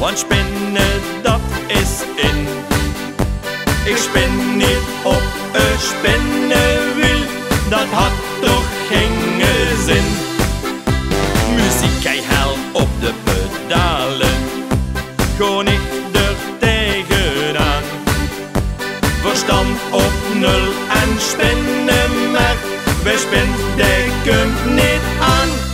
want spinnen dat is in. Ik spin niet op een spinnenwiel, dat had toch geen zin. Muziek hij haalt op de pedalen, gewoon ik er tegenaan. Verstand op nul en spinnen maar, wij spint de kump niet aan.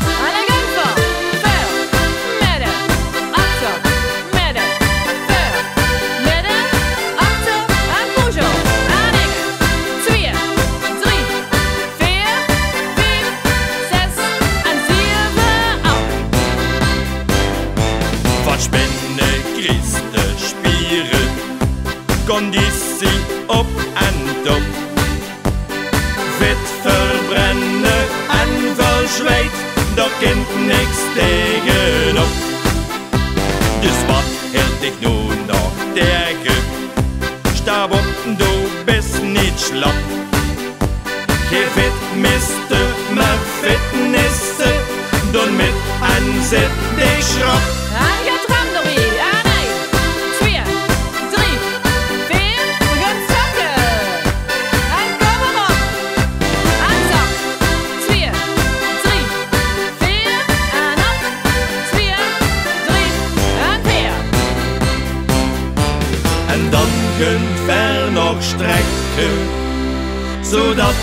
Spinnen kriest de spieren, conditie op en top. Vet verbrennen en verzweet, daar kent niks tegenop. Dus wat hield ik nu nog tegen? Sta op, doe best niet slap. Geen fit miste, maar fitnessen, doen met en zet de schrap. En dan kunt ver nog strekken, zodat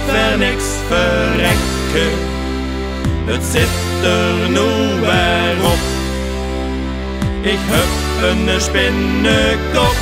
ver niks verrekken. Het zit er nu weer op, ik heb een spinnenkop.